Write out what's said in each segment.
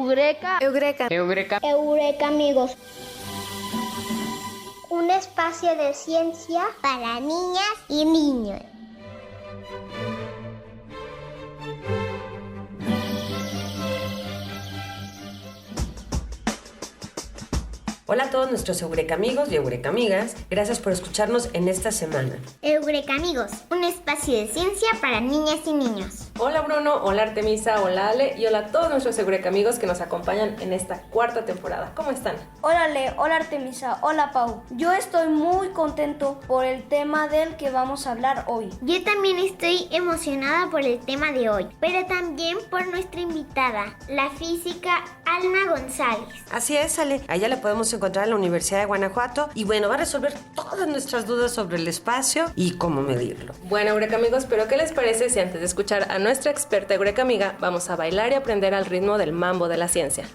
Eureka. Eureka. Eureka. Eureka, amigos. Un espacio de ciencia para niñas y niños. Hola a todos nuestros Eureka amigos y Eureka amigas. Gracias por escucharnos en esta semana. Eureka, amigos. Un espacio de ciencia para niñas y niños. Hola Bruno, hola Artemisa, hola Ale y hola a todos nuestros Eureka amigos que nos acompañan en esta cuarta temporada. ¿Cómo están? Hola Ale, hola Artemisa, hola Pau. Yo estoy muy contento por el tema del que vamos a hablar hoy. Yo también estoy emocionada por el tema de hoy, pero también por nuestra invitada, la física Alma González. Así es, Ale. Allá la podemos encontrar en la Universidad de Guanajuato y bueno, va a resolver todas nuestras dudas sobre el espacio y cómo medirlo. Bueno, Eureka amigos, pero ¿qué les parece si antes de escuchar a nuestra experta Eureka amiga vamos a bailar y aprender al ritmo del mambo de la ciencia?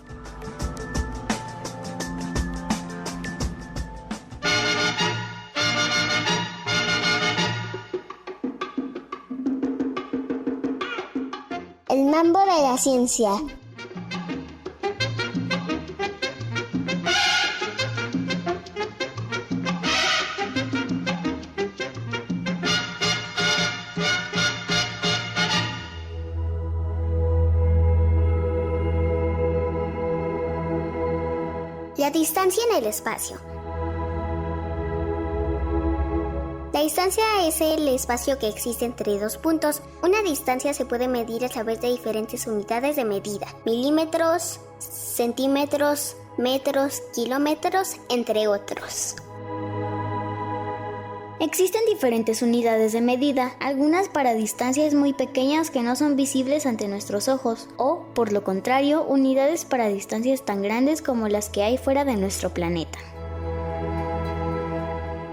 El mambo de la ciencia. La distancia en el espacio. La distancia es el espacio que existe entre dos puntos. Una distancia se puede medir a través de diferentes unidades de medida: milímetros, centímetros, metros, kilómetros, entre otros. Existen diferentes unidades de medida, algunas para distancias muy pequeñas que no son visibles ante nuestros ojos, o, por lo contrario, unidades para distancias tan grandes como las que hay fuera de nuestro planeta.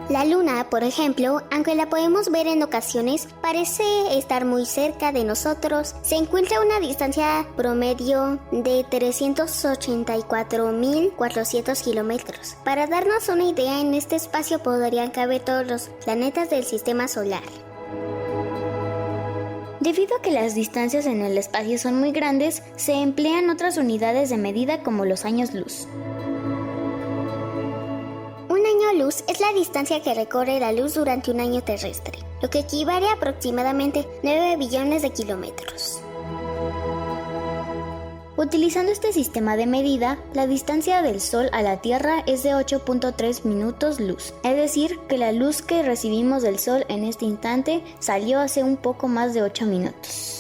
La Luna, por ejemplo, aunque la podemos ver en ocasiones, parece estar muy cerca de nosotros. Se encuentra a una distancia promedio de 384.400 kilómetros. Para darnos una idea, en este espacio podrían caber todos los planetas del sistema solar. Debido a que las distancias en el espacio son muy grandes, se emplean otras unidades de medida como los años luz. Un año luz es la distancia que recorre la luz durante un año terrestre, lo que equivale a aproximadamente 9 billones de kilómetros. Utilizando este sistema de medida, la distancia del Sol a la Tierra es de 8.3 minutos luz, es decir, que la luz que recibimos del Sol en este instante salió hace un poco más de 8 minutos.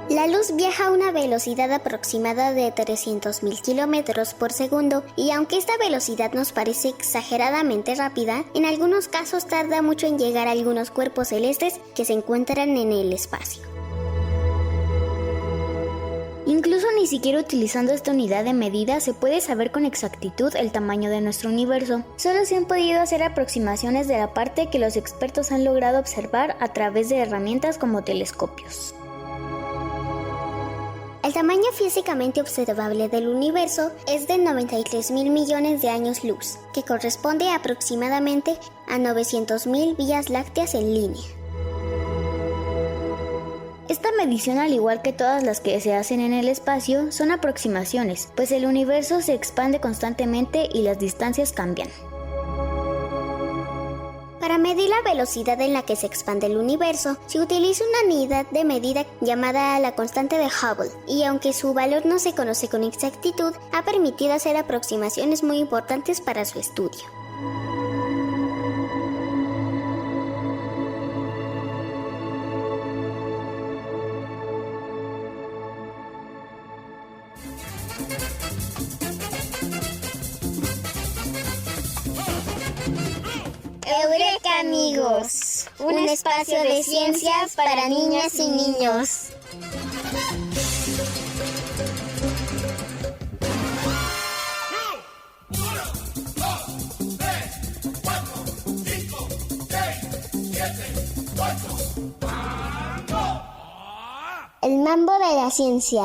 La luz viaja a una velocidad aproximada de 300.000 kilómetros por segundo, y aunque esta velocidad nos parece exageradamente rápida, en algunos casos tarda mucho en llegar a algunos cuerpos celestes que se encuentran en el espacio. Incluso ni siquiera utilizando esta unidad de medida se puede saber con exactitud el tamaño de nuestro universo. Solo se han podido hacer aproximaciones de la parte que los expertos han logrado observar a través de herramientas como telescopios. El tamaño físicamente observable del universo es de 93.000 millones de años luz, que corresponde aproximadamente a 900.000 vías lácteas en línea. Esta medición, al igual que todas las que se hacen en el espacio, son aproximaciones, pues el universo se expande constantemente y las distancias cambian. Para medir la velocidad en la que se expande el universo, se utiliza una unidad de medida llamada la constante de Hubble, y aunque su valor no se conoce con exactitud, ha permitido hacer aproximaciones muy importantes para su estudio. Eureka, amigos, un espacio de ciencias para niñas y niños. El mambo de la ciencia.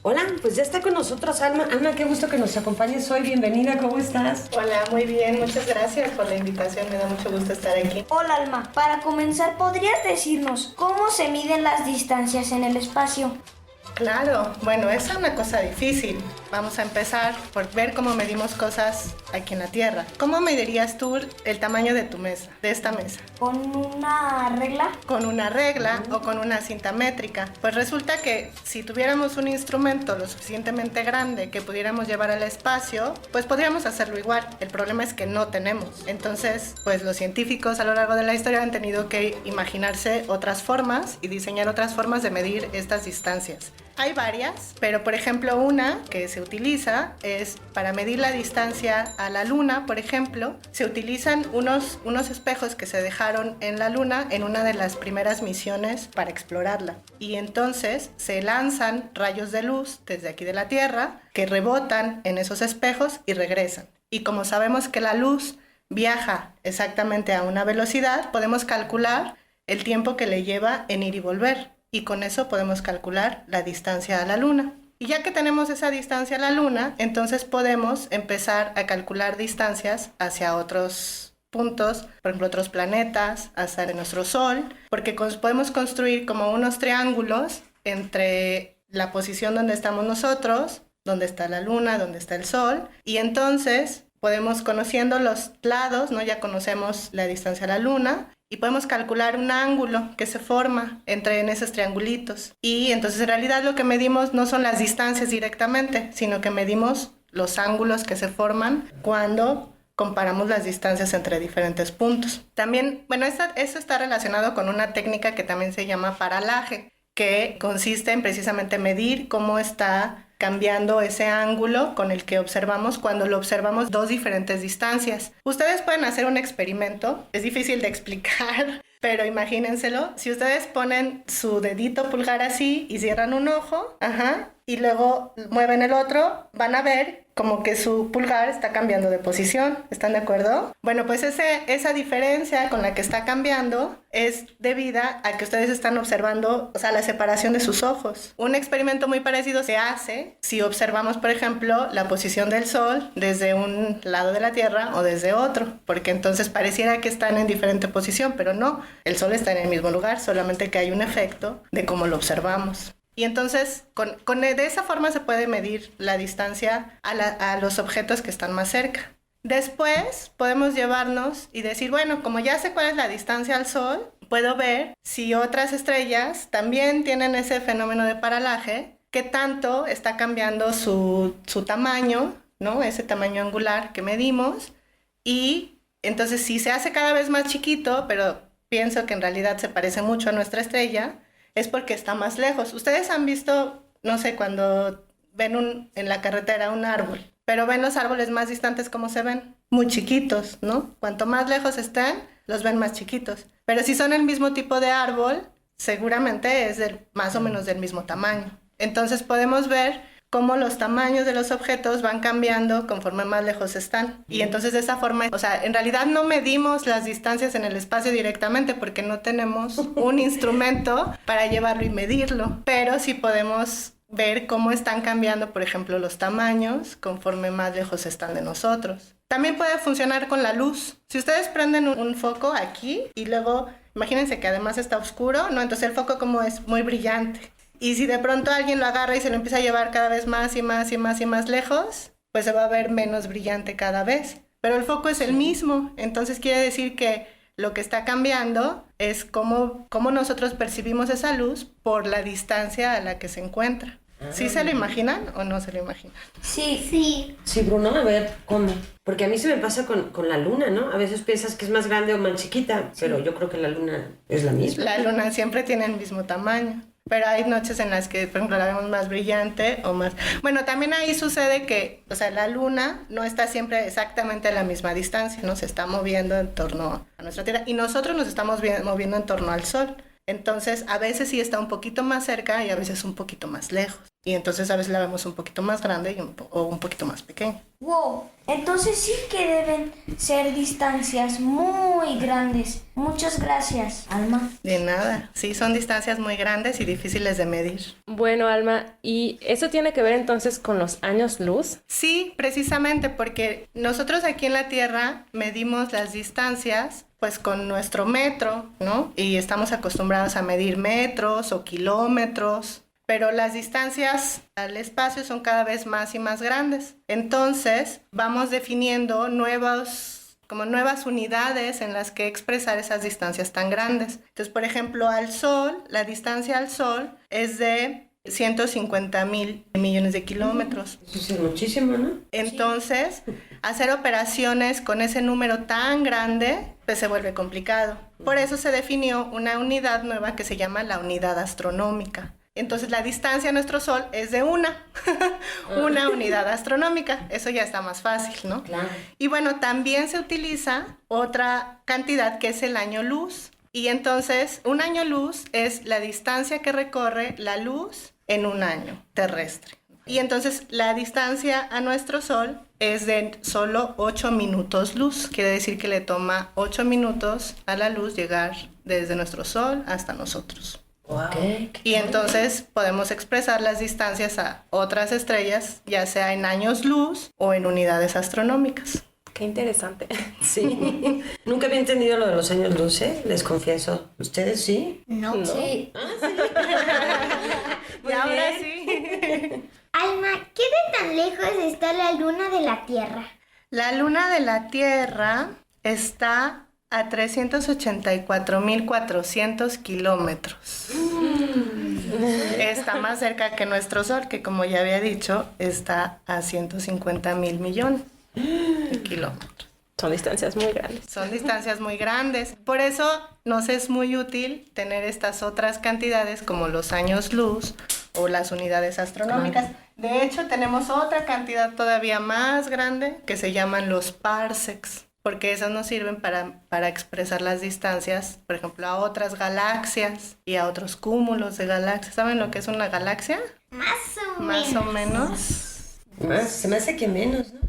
Hola, pues ya está con nosotros Alma. Alma, qué gusto que nos acompañes hoy. Bienvenida, ¿cómo estás? Hola, muy bien, muchas gracias por la invitación, me da mucho gusto estar aquí. Hola Alma, para comenzar, ¿podrías decirnos cómo se miden las distancias en el espacio? Claro, bueno, esa es una cosa difícil. Vamos a empezar por ver cómo medimos cosas aquí en la Tierra. ¿Cómo medirías tú el tamaño de tu mesa, de esta mesa? ¿Con una regla? ¿Con una regla o con una cinta métrica? Pues resulta que si tuviéramos un instrumento lo suficientemente grande que pudiéramos llevar al espacio, pues podríamos hacerlo igual. El problema es que no tenemos. Entonces, pues los científicos a lo largo de la historia han tenido que imaginarse otras formas y diseñar otras formas de medir estas distancias. Hay varias, pero por ejemplo una que se utiliza es para medir la distancia a la Luna, por ejemplo, se utilizan unos espejos que se dejaron en la Luna en una de las primeras misiones para explorarla. Y entonces se lanzan rayos de luz desde aquí de la Tierra que rebotan en esos espejos y regresan. Y como sabemos que la luz viaja exactamente a una velocidad, podemos calcular el tiempo que le lleva en ir y volver. Y con eso podemos calcular la distancia a la Luna. Y ya que tenemos esa distancia a la Luna, entonces podemos empezar a calcular distancias hacia otros puntos, por ejemplo, otros planetas, hacia nuestro Sol, porque podemos construir como unos triángulos entre la posición donde estamos nosotros, donde está la Luna, donde está el Sol, y entonces podemos, conociendo los lados, ¿no? Ya conocemos la distancia a la Luna, y podemos calcular un ángulo que se forma en esos triangulitos. Y entonces en realidad lo que medimos no son las distancias directamente, sino que medimos los ángulos que se forman cuando comparamos las distancias entre diferentes puntos. También, bueno, eso está relacionado con una técnica que también se llama paralaje, que consiste en precisamente medir cómo está cambiando ese ángulo con el que observamos cuando lo observamos dos diferentes distancias. Ustedes pueden hacer un experimento, es difícil de explicar, pero imagínenselo. Si ustedes ponen su dedito pulgar así y cierran un ojo, y luego mueven el otro, van a ver como que su pulgar está cambiando de posición. ¿Están de acuerdo? Bueno, pues esa diferencia con la que está cambiando es debida a que ustedes están observando, o sea, la separación de sus ojos. Un experimento muy parecido se hace si observamos, por ejemplo, la posición del Sol desde un lado de la Tierra o desde otro, porque entonces pareciera que están en diferente posición, pero no, el Sol está en el mismo lugar, solamente que hay un efecto de cómo lo observamos. Y entonces, de esa forma se puede medir la distancia a los objetos que están más cerca. Después podemos llevarnos y decir, bueno, como ya sé cuál es la distancia al Sol, puedo ver si otras estrellas también tienen ese fenómeno de paralaje, qué tanto está cambiando su tamaño, ¿no? Ese tamaño angular que medimos. Y entonces, si se hace cada vez más chiquito, pero pienso que en realidad se parece mucho a nuestra estrella, es porque está más lejos. Ustedes han visto, no sé, cuando ven en la carretera un árbol, pero ven los árboles más distantes, ¿cómo se ven? Muy chiquitos, ¿no? Cuanto más lejos estén, los ven más chiquitos. Pero si son el mismo tipo de árbol, seguramente es más o menos del mismo tamaño. Entonces podemos ver cómo los tamaños de los objetos van cambiando conforme más lejos están. Y entonces de esa forma, o sea, en realidad no medimos las distancias en el espacio directamente porque no tenemos un instrumento para llevarlo y medirlo, pero sí podemos ver cómo están cambiando, por ejemplo, los tamaños conforme más lejos están de nosotros. También puede funcionar con la luz. Si ustedes prenden un foco aquí y luego, imagínense que además está oscuro, ¿no? Entonces el foco como es muy brillante. Y si de pronto alguien lo agarra y se lo empieza a llevar cada vez más y más y más y más lejos, pues se va a ver menos brillante cada vez. Pero el foco es el mismo, entonces quiere decir que lo que está cambiando es cómo nosotros percibimos esa luz por la distancia a la que se encuentra. ¿Sí se lo imaginan o no se lo imaginan? Sí. Sí, Bruno, a ver, ¿cómo? Porque a mí se me pasa con la luna, ¿no? A veces piensas que es más grande o más chiquita, pero yo creo que la luna es la misma. La luna siempre tiene el mismo tamaño. Pero hay noches en las que, por ejemplo, la vemos más brillante o más... Bueno, también ahí sucede que, o sea, la luna no está siempre exactamente a la misma distancia, ¿no? Se está moviendo en torno a nuestra Tierra y nosotros nos estamos moviendo en torno al Sol. Entonces, a veces sí está un poquito más cerca y a veces un poquito más lejos. y entonces a veces la vemos un poquito más grande o un poquito más pequeña. Wow, entonces sí que deben ser distancias muy grandes. Muchas gracias, Alma. De nada, sí, son distancias muy grandes y difíciles de medir. Bueno, Alma, ¿y eso tiene que ver entonces con los años luz? Sí, precisamente porque nosotros aquí en la Tierra medimos las distancias pues con nuestro metro, ¿no? Y estamos acostumbrados a medir metros o kilómetros, pero las distancias al espacio son cada vez más y más grandes. Entonces, vamos definiendo nuevas unidades en las que expresar esas distancias tan grandes. Entonces, por ejemplo, al Sol, la distancia al Sol es de 150,000 millones de kilómetros. Eso es muchísimo, ¿no? Entonces, hacer operaciones con ese número tan grande, pues se vuelve complicado. Por eso se definió una unidad nueva que se llama la unidad astronómica. Entonces, la distancia a nuestro Sol es de una unidad astronómica. Eso ya está más fácil, ¿no? Claro. Y bueno, también se utiliza otra cantidad que es el año luz. Y entonces, un año luz es la distancia que recorre la luz en un año terrestre. Y entonces, la distancia a nuestro Sol es de solo 8 minutos luz. Quiere decir que le toma 8 minutos a la luz llegar desde nuestro Sol hasta nosotros. Wow. Y entonces podemos expresar las distancias a otras estrellas, ya sea en años luz o en unidades astronómicas. Qué interesante. Sí. Nunca había entendido lo de los años luz, les confieso. ¿Ustedes sí? No. Sí. Y ahora sí. Alma, ¿qué de tan lejos está la luna de la Tierra? La luna de la Tierra está a 384,400 kilómetros. Está más cerca que nuestro Sol, que como ya había dicho, está a 150,000 millones de kilómetros. Son distancias muy grandes. Son distancias muy grandes. Por eso nos es muy útil tener estas otras cantidades como los años luz o las unidades astronómicas. De hecho, tenemos otra cantidad todavía más grande que se llaman los parsecs, porque esas nos sirven para expresar las distancias, por ejemplo, a otras galaxias y a otros cúmulos de galaxias. ¿Saben lo que es una galaxia? Más o Más o menos. Más, se me hace que menos, ¿no?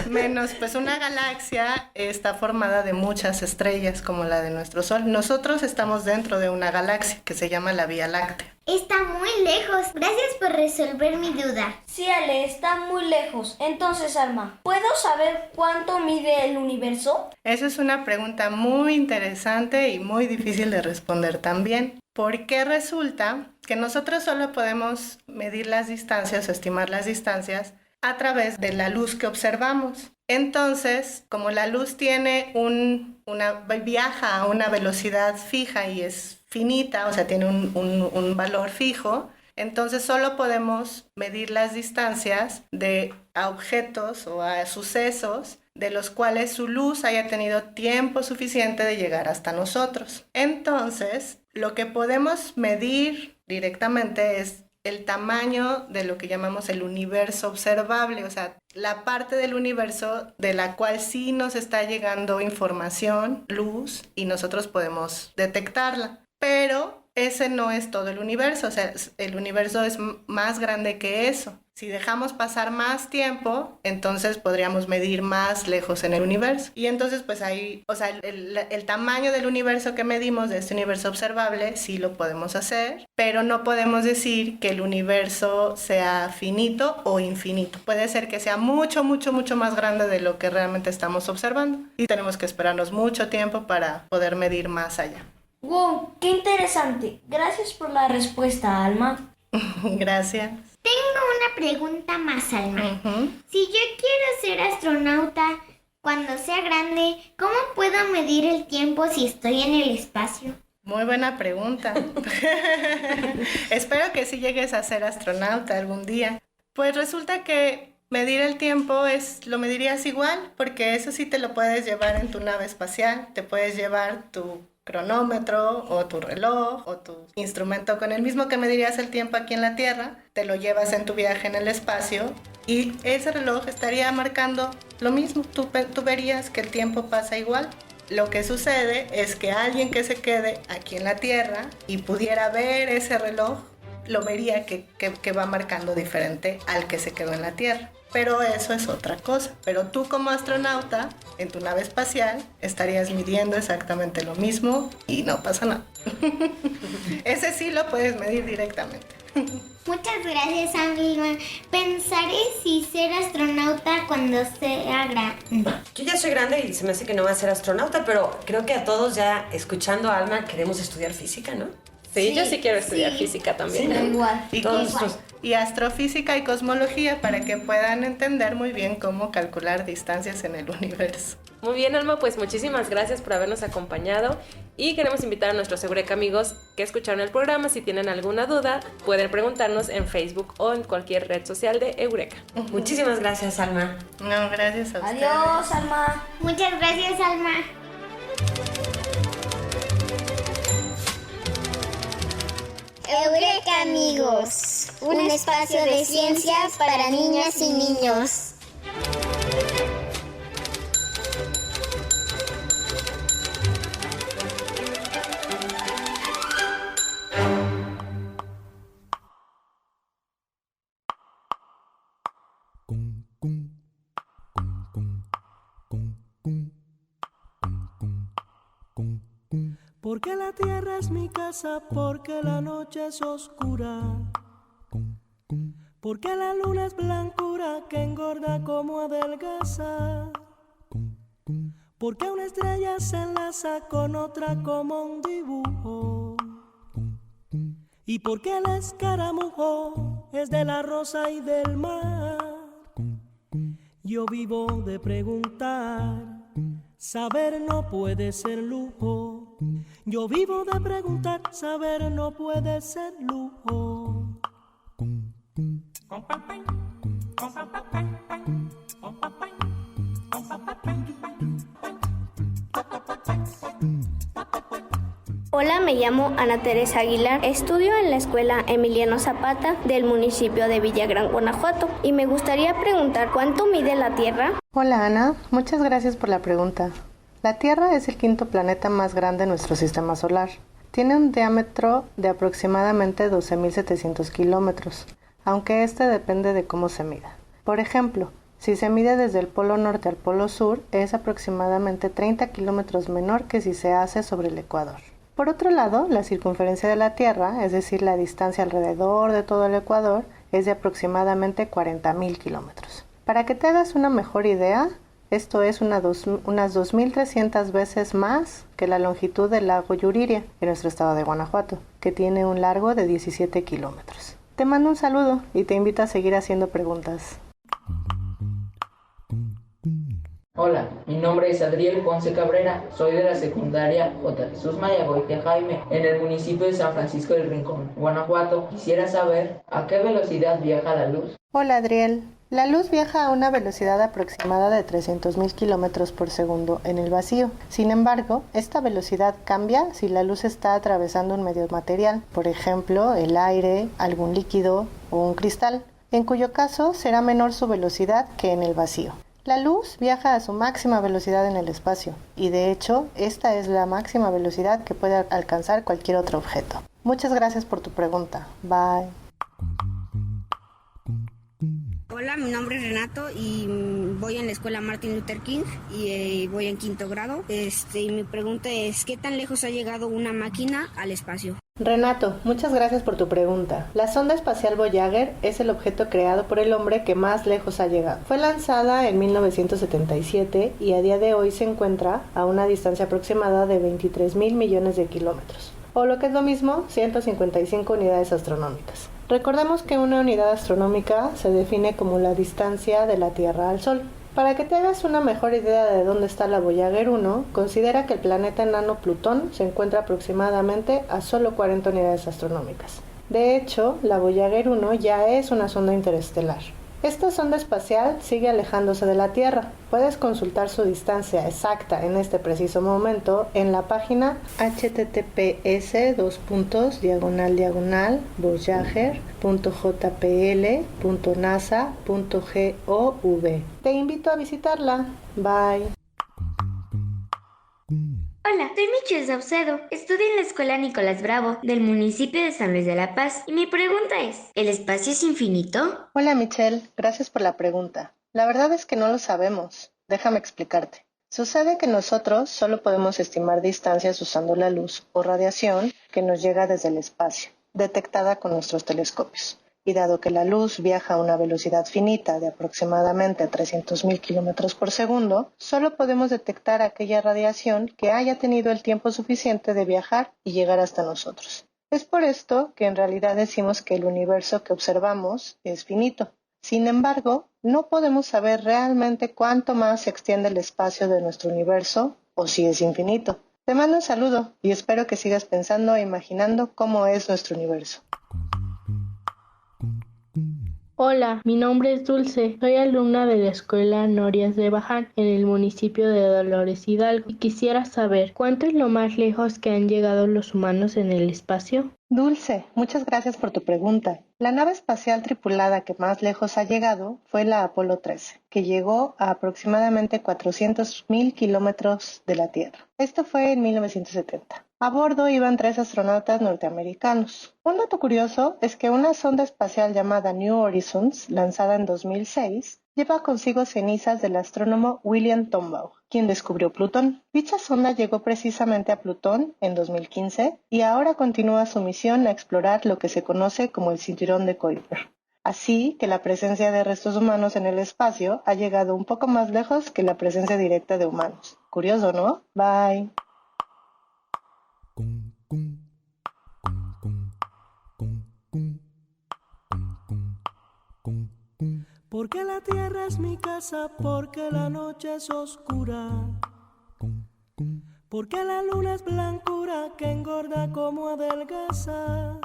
Menos, pues una galaxia está formada de muchas estrellas como la de nuestro Sol. Nosotros estamos dentro de una galaxia que se llama la Vía Láctea. Está muy lejos. Gracias por resolver mi duda. Sí, Ale, está muy lejos. Entonces, Alma, ¿puedo saber cuánto mide el universo? Esa es una pregunta muy interesante y muy difícil de responder también, porque resulta que nosotros solo podemos medir las distancias o estimar las distancias a través de la luz que observamos. Entonces, como la luz tiene viaja a una velocidad fija y es finita, o sea, tiene un valor fijo, entonces solo podemos medir las distancias a objetos o a sucesos de los cuales su luz haya tenido tiempo suficiente de llegar hasta nosotros. Entonces, lo que podemos medir directamente es el tamaño de lo que llamamos el universo observable, o sea, la parte del universo de la cual sí nos está llegando información, luz, y nosotros podemos detectarla. Pero ese no es todo el universo, o sea, el universo es más grande que eso. Si dejamos pasar más tiempo, entonces podríamos medir más lejos en el universo. Y entonces, pues ahí, o sea, el tamaño del universo que medimos, de este universo observable, sí lo podemos hacer, pero no podemos decir que el universo sea finito o infinito. Puede ser que sea mucho, mucho, mucho más grande de lo que realmente estamos observando. Y tenemos que esperarnos mucho tiempo para poder medir más allá. ¡Wow! ¡Qué interesante! Gracias por la respuesta, Alma. Gracias. Tengo una pregunta más, Alma. Uh-huh. Si yo quiero ser astronauta cuando sea grande, ¿cómo puedo medir el tiempo si estoy en el espacio? Muy buena pregunta. Espero que sí llegues a ser astronauta algún día. Pues resulta que medir el tiempo lo medirías igual, porque eso sí te lo puedes llevar en tu nave espacial. Te puedes llevar tu cronómetro o tu reloj o tu instrumento con el mismo que medirías el tiempo aquí en la Tierra, te lo llevas en tu viaje en el espacio y ese reloj estaría marcando lo mismo. Tú verías que el tiempo pasa igual. Lo que sucede es que alguien que se quede aquí en la Tierra y pudiera ver ese reloj lo vería que va marcando diferente al que se quedó en la Tierra. Pero eso es otra cosa. Pero tú como astronauta, en tu nave espacial, estarías midiendo exactamente lo mismo y no pasa nada. Ese sí lo puedes medir directamente. Muchas gracias, Alma. Pensaré si ser astronauta cuando sea grande. Yo ya soy grande y se me hace que no voy a ser astronauta, pero creo que a todos ya, escuchando a Alma, queremos estudiar física, ¿no? Sí, yo sí quiero estudiar física también. Sí, Igual. Y astrofísica y cosmología para que puedan entender muy bien cómo calcular distancias en el universo. Muy bien, Alma, pues muchísimas gracias por habernos acompañado y queremos invitar a nuestros Eureka amigos que escucharon el programa. Si tienen alguna duda, pueden preguntarnos en Facebook o en cualquier red social de Eureka. Muchísimas gracias, Alma. No, gracias a ustedes. Adiós, Alma. Muchas gracias, Alma. Eureka, amigos. Un espacio de ciencia para niñas y niños. Porque la tierra es mi casa, porque la noche es oscura, porque la luna es blancura que engorda como adelgaza, porque una estrella se enlaza con otra como un dibujo, y porque el escaramujo es de la rosa y del mar. Yo vivo de preguntar, saber no puede ser lujo. Yo vivo de preguntar, saber no puede ser lujo. Hola, me llamo Ana Teresa Aguilar, estudio en la escuela Emiliano Zapata del municipio de Villagrán, Guanajuato, y me gustaría preguntar ¿cuánto mide la Tierra? Hola Ana, muchas gracias por la pregunta. La Tierra es el quinto planeta más grande de nuestro sistema solar. Tiene un diámetro de aproximadamente 12.700 kilómetros, aunque este depende de cómo se mida. Por ejemplo, si se mide desde el polo norte al polo sur, es aproximadamente 30 kilómetros menor que si se hace sobre el Ecuador. Por otro lado, la circunferencia de la Tierra, es decir, la distancia alrededor de todo el Ecuador, es de aproximadamente 40.000 kilómetros. Para que te hagas una mejor idea, esto es unas 2.300 veces más que la longitud del lago Yuriria, en nuestro estado de Guanajuato, que tiene un largo de 17 kilómetros. Te mando un saludo y te invito a seguir haciendo preguntas. Hola, mi nombre es Adriel Ponce Cabrera, soy de la secundaria J. Jesús Mayagoite Jaime, en el municipio de San Francisco del Rincón, Guanajuato. Quisiera saber a qué velocidad viaja la luz. Hola Adriel, la luz viaja a una velocidad aproximada de 300.000 kilómetros por segundo en el vacío. Sin embargo, esta velocidad cambia si la luz está atravesando un medio material, por ejemplo, el aire, algún líquido o un cristal, en cuyo caso será menor su velocidad que en el vacío. La luz viaja a su máxima velocidad en el espacio y de hecho esta es la máxima velocidad que puede alcanzar cualquier otro objeto. Muchas gracias por tu pregunta. Bye. Hola, mi nombre es Renato y voy en la escuela Martin Luther King y voy en quinto grado. Y mi pregunta es, ¿qué tan lejos ha llegado una máquina al espacio? Renato, muchas gracias por tu pregunta. La sonda espacial Voyager es el objeto creado por el hombre que más lejos ha llegado. Fue lanzada en 1977 y a día de hoy se encuentra a una distancia aproximada de 23.000 millones de kilómetros, o lo que es lo mismo, 155 unidades astronómicas. Recordemos que una unidad astronómica se define como la distancia de la Tierra al Sol. Para que te hagas una mejor idea de dónde está la Voyager 1, considera que el planeta enano Plutón se encuentra aproximadamente a solo 40 unidades astronómicas. De hecho, la Voyager 1 ya es una sonda interestelar. Esta sonda espacial sigue alejándose de la Tierra. Puedes consultar su distancia exacta en este preciso momento en la página https://voyager.jpl.nasa.gov. Te invito a visitarla. Bye. Hola, soy Michelle Saucedo. Estudio en la Escuela Nicolás Bravo del municipio de San Luis de la Paz. Y mi pregunta es, ¿el espacio es infinito? Hola Michelle, gracias por la pregunta. La verdad es que no lo sabemos. Déjame explicarte. Sucede que nosotros solo podemos estimar distancias usando la luz o radiación que nos llega desde el espacio, detectada con nuestros telescopios. Y dado que la luz viaja a una velocidad finita de aproximadamente 300.000 kilómetros por segundo, solo podemos detectar aquella radiación que haya tenido el tiempo suficiente de viajar y llegar hasta nosotros. Es por esto que en realidad decimos que el universo que observamos es finito. Sin embargo, no podemos saber realmente cuánto más se extiende el espacio de nuestro universo o si es infinito. Te mando un saludo y espero que sigas pensando e imaginando cómo es nuestro universo. Hola, mi nombre es Dulce, soy alumna de la Escuela Norias de Baján en el municipio de Dolores Hidalgo y quisiera saber ¿cuánto es lo más lejos que han llegado los humanos en el espacio? Dulce, muchas gracias por tu pregunta. La nave espacial tripulada que más lejos ha llegado fue la Apolo 13, que llegó a aproximadamente 400.000 kilómetros de la Tierra. Esto fue en 1970. A bordo iban 3 astronautas norteamericanos. Un dato curioso es que una sonda espacial llamada New Horizons, lanzada en 2006, lleva consigo cenizas del astrónomo William Tombaugh, quien descubrió Plutón. Dicha sonda llegó precisamente a Plutón en 2015 y ahora continúa su misión a explorar lo que se conoce como el cinturón de Kuiper. Así que la presencia de restos humanos en el espacio ha llegado un poco más lejos que la presencia directa de humanos. Curioso, ¿no? Bye. Porque la tierra es mi casa, porque la noche es oscura, porque la luna es blancura que engorda como adelgaza,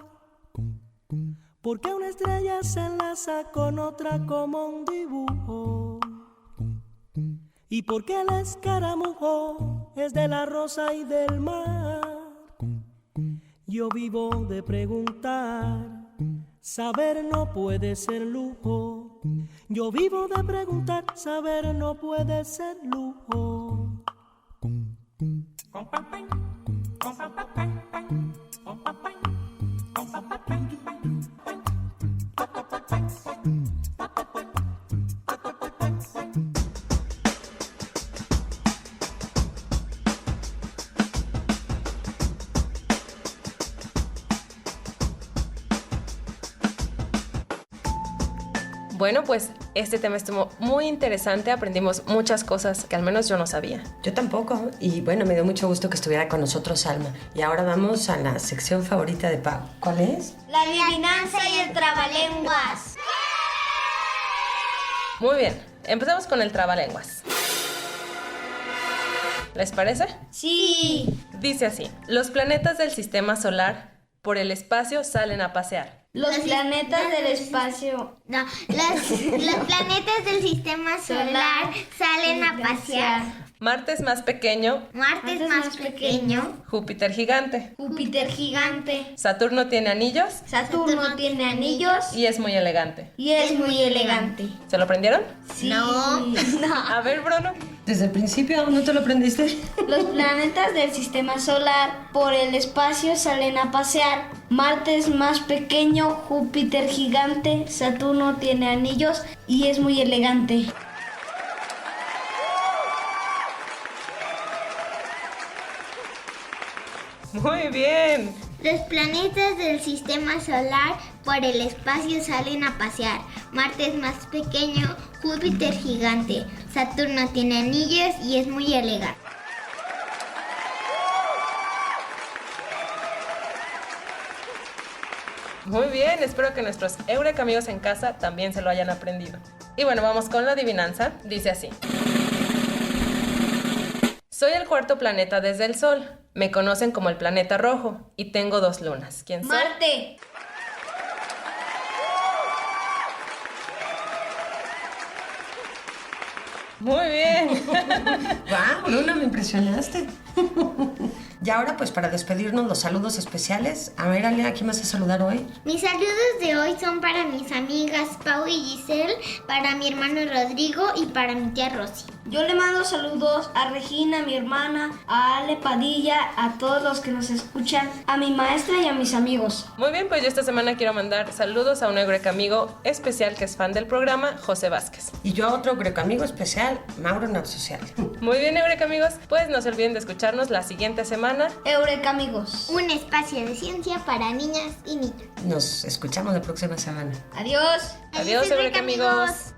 porque una estrella se enlaza con otra como un dibujo, y porque el escaramujo es de la rosa y del mar. Yo vivo de preguntar, saber no puede ser lujo. Yo vivo de preguntar, saber no puede ser lujo. Bueno, pues este tema estuvo muy interesante, aprendimos muchas cosas que al menos yo no sabía. Yo tampoco, y bueno, me dio mucho gusto que estuviera con nosotros Alma. Y ahora vamos a la sección favorita de Pau. ¿Cuál es? La adivinanza y el trabalenguas. Muy bien, empezamos con el trabalenguas. ¿Les parece? Sí. Dice así: los planetas del sistema solar por el espacio salen a pasear. Los planetas del espacio. No, los planetas del sistema solar salen a pasear. Marte es más pequeño. Marte es más pequeño. Júpiter gigante. Júpiter gigante. Saturno tiene anillos. Saturno tiene anillos. Y es muy elegante. Y es muy elegante. ¿Se lo aprendieron? Sí. No. A ver, Bruno. ¿Desde el principio no te lo aprendiste? Los planetas del sistema solar por el espacio salen a pasear. Marte es más pequeño, Júpiter gigante, Saturno tiene anillos y es muy elegante. Muy bien. Los planetas del sistema solar por el espacio salen a pasear. Marte es más pequeño, Júpiter gigante, Saturno tiene anillos y es muy elegante. Muy bien, espero que nuestros Eureka amigos en casa también se lo hayan aprendido. Y bueno, vamos con la adivinanza. Dice así: soy el cuarto planeta desde el Sol. Me conocen como el planeta rojo y tengo 2 lunas. ¿Quién soy? Marte. Muy bien. ¡Wow, Luna, me impresionaste! Y ahora, pues para despedirnos, los saludos especiales. A ver, Ale, ¿a quién vas a saludar hoy? Mis saludos de hoy son para mis amigas Pau y Giselle, para mi hermano Rodrigo y para mi tía Rosy. Yo le mando saludos a Regina, mi hermana, a Ale Padilla, a todos los que nos escuchan, a mi maestra y a mis amigos. Muy bien, pues yo esta semana quiero mandar saludos a un Eureka amigo especial que es fan del programa, José Vázquez. Y yo a otro Eureka amigo especial, Mauro Navsocial. Muy bien, Eureka amigos, pues no se olviden de escucharnos la siguiente semana. Eureka amigos. Un espacio de ciencia para niñas y niños. Nos escuchamos la próxima semana. Adiós. Adiós, Eureka amigos.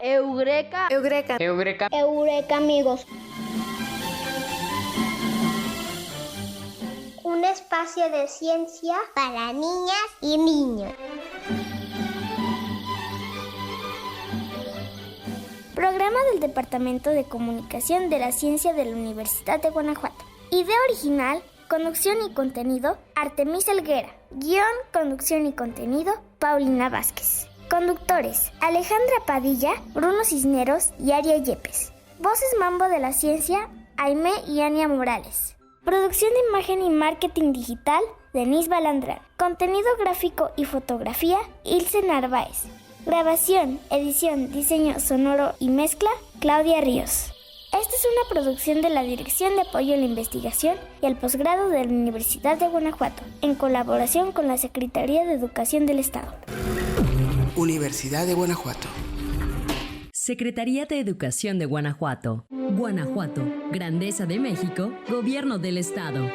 Eureka. Eureka. Eureka. Eureka amigos. Un espacio de ciencia para niñas y niños. Programa del Departamento de Comunicación de la Ciencia de la Universidad de Guanajuato. Idea original, conducción y contenido, Artemisa Helguera. Guión, conducción y contenido, Paulina Vázquez. Conductores, Alejandra Padilla, Bruno Cisneros y Aria Yepes. Voces Mambo de la Ciencia, Aimé y Ania Morales. Producción de imagen y marketing digital, Denise Balandrán. Contenido gráfico y fotografía, Ilse Narváez. Grabación, edición, diseño sonoro y mezcla, Claudia Ríos. Esta es una producción de la Dirección de Apoyo a la Investigación y al Posgrado de la Universidad de Guanajuato, en colaboración con la Secretaría de Educación del Estado. Universidad de Guanajuato. Secretaría de Educación de Guanajuato. Guanajuato, Grandeza de México, Gobierno del Estado.